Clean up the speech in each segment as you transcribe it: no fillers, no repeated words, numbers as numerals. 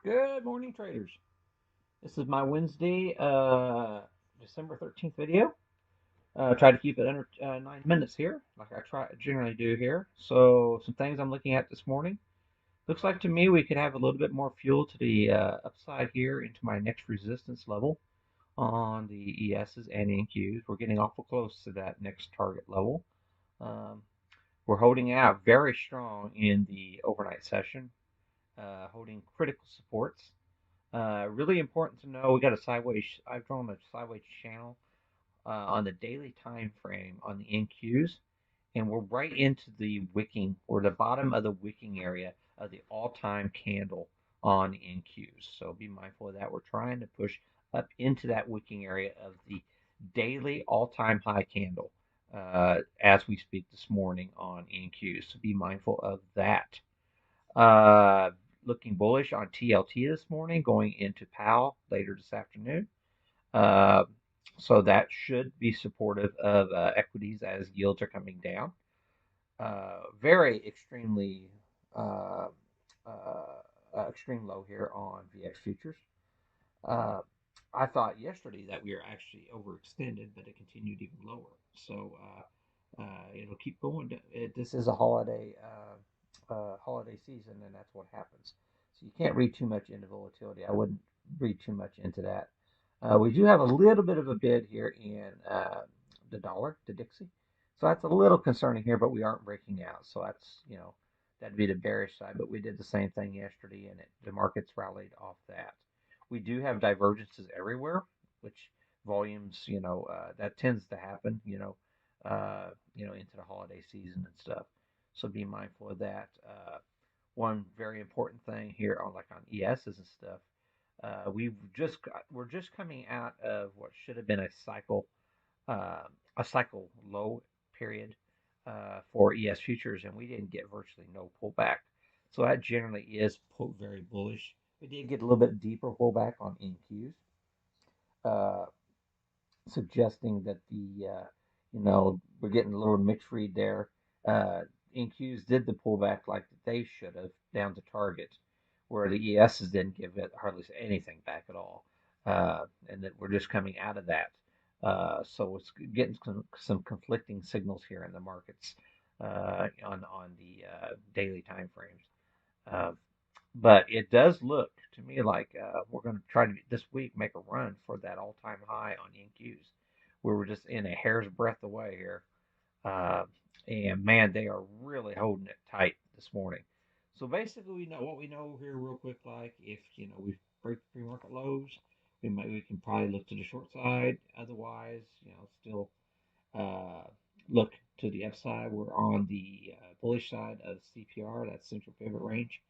Good morning, traders. This is my Wednesday, December 13th video. Try to keep it under 9 minutes here, like I generally do here. So, some things I'm looking at this morning. Looks like to me we could have a little bit more fuel to the upside here into my next resistance level on the ESs and NQs. We're getting awful close to that next target level. Um, we're holding out very strong in the overnight session, holding critical supports. Really important to know we got a sideways. I've drawn a sideways channel on the daily time frame on the NQs, and we're right into the wicking or the bottom of the wicking area of the all-time candle on the NQs. So be mindful of that. We're trying to push up into that wicking area of the daily all-time high candle as we speak this morning on NQs. So be mindful of that. Uh, Looking bullish on TLT this morning, going into Powell later this afternoon. Uh, so that should be supportive of equities as yields are coming down. Very extremely uh, extreme low here on VX futures. Uh, I thought yesterday that we were actually overextended, but it continued even lower. So it'll keep going. This is a holiday season, and that's what happens. So you can't read too much into volatility. I wouldn't read too much into that. We do have a little bit of a bid here in the dollar to Dixie. So that's a little concerning here, but we aren't breaking out. So that'd be the bearish side. But we did the same thing yesterday, and the markets rallied off that. We do have divergences everywhere, which volumes, that tends to happen, into the holiday season and stuff. So be mindful of that. One very important thing here on ESs and stuff. We're just coming out of what should have been uh, a cycle low period for ES futures, and we didn't get virtually no pullback. So that generally is very bullish. We did get a little bit deeper pullback on NQs, uh, suggesting that we're getting a little mixed read there. NQs did the pullback like they should have down to target, where the ESs didn't give it hardly anything back at all, and that we're just coming out of that. So it's getting some conflicting signals here in the markets on the daily time frames. Uh, but it does look to me like we're going to try to this week make a run for that all-time high on NQs. We were just in a hair's breadth away here, uh, and man, they are really holding it tight this morning. So basically, we know what we know here real quick. Like if we break the pre-market lows, we can probably look to the short side. Otherwise, still uh, look to the upside. We're on the bullish side of CPR, that's central pivot range.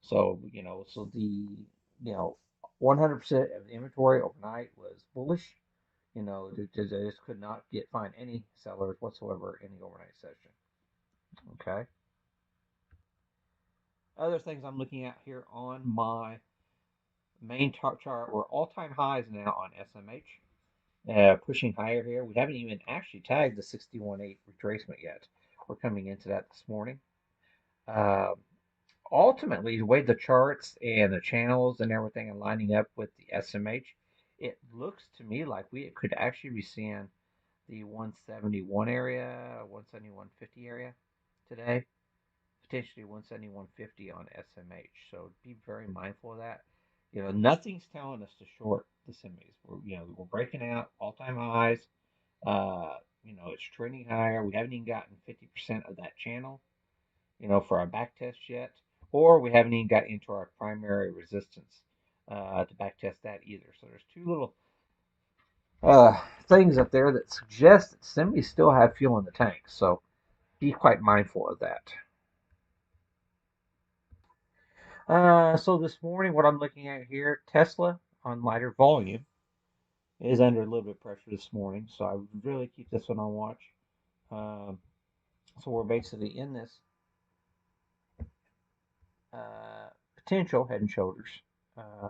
So, you know, 100% of the inventory overnight was bullish. They just could not find any sellers whatsoever in the overnight session. Okay. Other things I'm looking at here on my main chart were all-time highs now on SMH. Pushing higher here. We haven't even actually tagged the 61.8 retracement yet. We're coming into that this morning. Uh, Ultimately, the way the charts and the channels and everything are lining up with the SMH, it looks to me like we could actually be seeing the 171 area, 171.50 area today, potentially 171.50 on SMH. So be very mindful of that. Nothing's telling us to short the semis. We're breaking out all-time highs. It's trending higher. We haven't even gotten 50% of that channel, for our back test yet, or we haven't even got into our primary resistance to back test that either. So there's two little things up there that suggest that semis still have fuel in the tank. So be quite mindful of that. So this morning, what I'm looking at here, Tesla on lighter volume is under a little bit of pressure this morning. So I would really keep this one on watch. Um, so we're basically in this potential head and shoulders. Uh,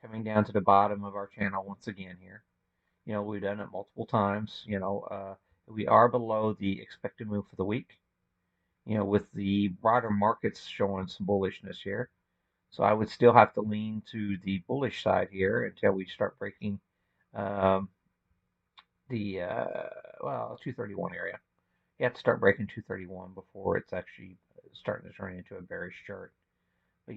Coming down to the bottom of our channel once again here. We've done it multiple times. We are below the expected move for the week. With the broader markets showing some bullishness here. So I would still have to lean to the bullish side here until we start breaking um, the well 231 area. You have to start breaking 231 before it's actually starting to turn into a bearish chart. But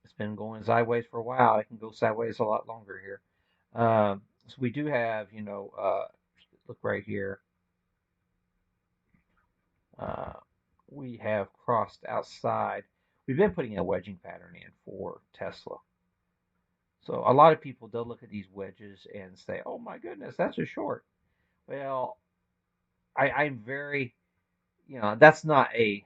it's been going sideways for a while. It can go sideways a lot longer here. So we do have, look right here. Uh, we have crossed outside. We've been putting a wedging pattern in for Tesla. So a lot of people, they'll look at these wedges and say, oh my goodness, that's a short. Well, I'm very, that's not a,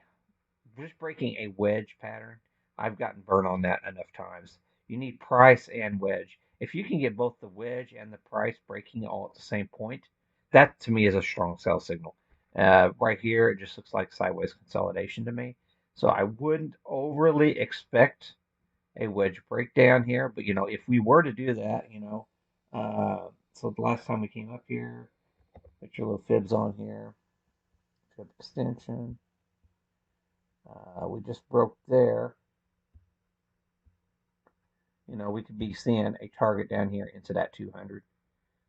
just breaking a wedge pattern. I've gotten burned on that enough times. You need price and wedge. If you can get both the wedge and the price breaking all at the same point, that to me is a strong sell signal. Right here, it just looks like sideways consolidation to me. So I wouldn't overly expect a wedge breakdown here, but if we were to do that, so the last time we came up here, put your little fibs on here, fib extension. We just broke there. We could be seeing a target down here into that 200.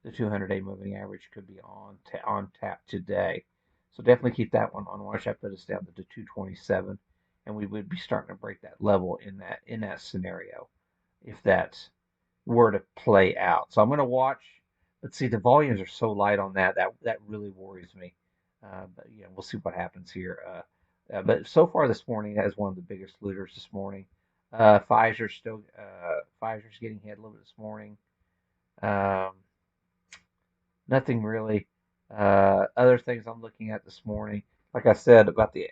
The 200-day moving average could be on tap today. So definitely keep that one on watch. That put us down to the 227, and we would be starting to break that level in that scenario if that were to play out. So I'm going to watch. Let's see, the volumes are so light on that. That really worries me. But we'll see what happens here. But so far this morning, that is one of the biggest looters this morning. Pfizer's getting hit a little bit this morning. Um, Nothing really. Other things I'm looking at this morning, like I said about the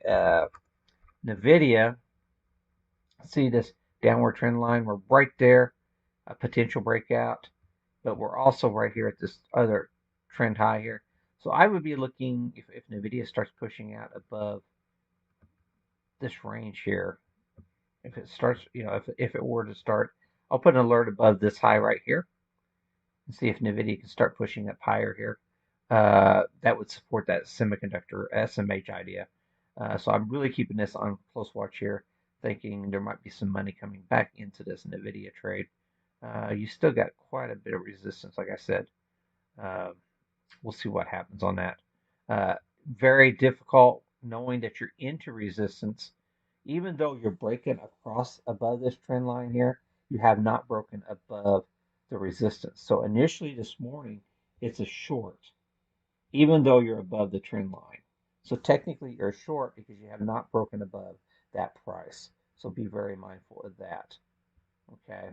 Nvidia. See this downward trend line? We're right there, a potential breakout, but we're also right here at this other trend high here. So I would be looking if Nvidia starts pushing out above this range here. If it starts, if it were to start, I'll put an alert above this high right here and see if Nvidia can start pushing up higher here. That would support that semiconductor SMH idea. So I'm really keeping this on close watch here, thinking there might be some money coming back into this Nvidia trade. You still got quite a bit of resistance, like I said. Uh, we'll see what happens on that. Very difficult knowing that you're into resistance. Even though you're breaking across above this trend line here, you have not broken above the resistance. So initially this morning, it's a short, even though you're above the trend line. So technically you're short because you have not broken above that price. So be very mindful of that. Okay.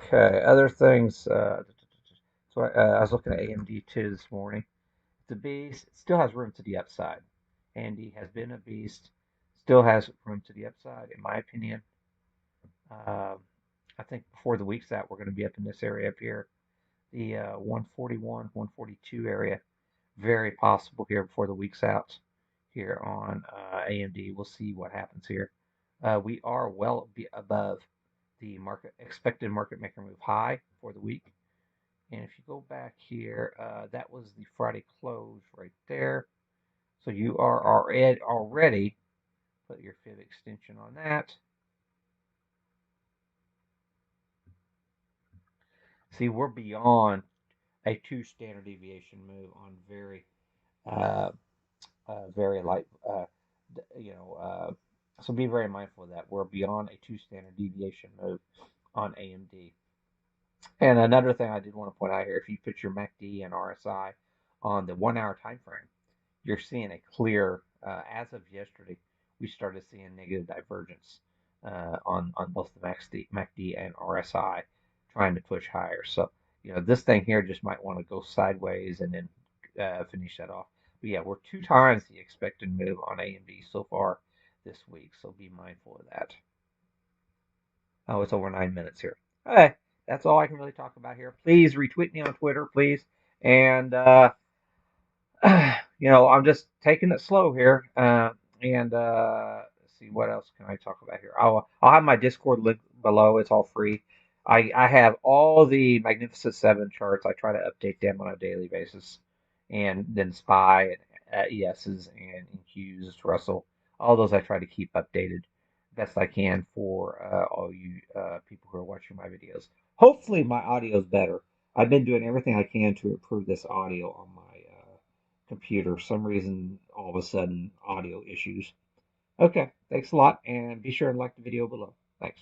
Okay. Other things. So I was looking at AMD too this morning. The beast still has room to the upside. AMD has been a beast, still has room to the upside, in my opinion. Um, I think before the week's out, we're going to be up in this area up here, the 141, 142 area. Very possible here before the week's out here on AMD. We'll see what happens here. We are well above the expected market maker move high for the week. And if you go back here, that was the Friday close right there. So you are already put your fib extension on that. See, we're beyond a 2 standard deviation move on uh, very light, you know, so be very mindful of that. We're beyond a 2 standard deviation move on AMD. And another thing I did want to point out here, if you put your MACD and RSI on the 1 hour time frame, you're seeing a clear, as of yesterday, we started seeing negative divergence on both the MACD and RSI trying to push higher. So, this thing here just might want to go sideways and then finish that off. But yeah, we're 2 times the expected move on AMD so far this week. So be mindful of that. Oh, it's over 9 minutes here. Hey, that's all I can really talk about here. Please retweet me on Twitter, please. And I'm just taking it slow here. And let's see, what else can I talk about here? I'll have my Discord link below. It's all free. I have all the Magnificent Seven charts. I try to update them on a daily basis, and then SPY and ESs and Qs, Russell. All those I try to keep updated. best I can for all you people who are watching my videos. Hopefully, my audio is better. I've been doing everything I can to improve this audio on my computer. For some reason, all of a sudden, audio issues. Okay, thanks a lot, and be sure and like the video below. Thanks.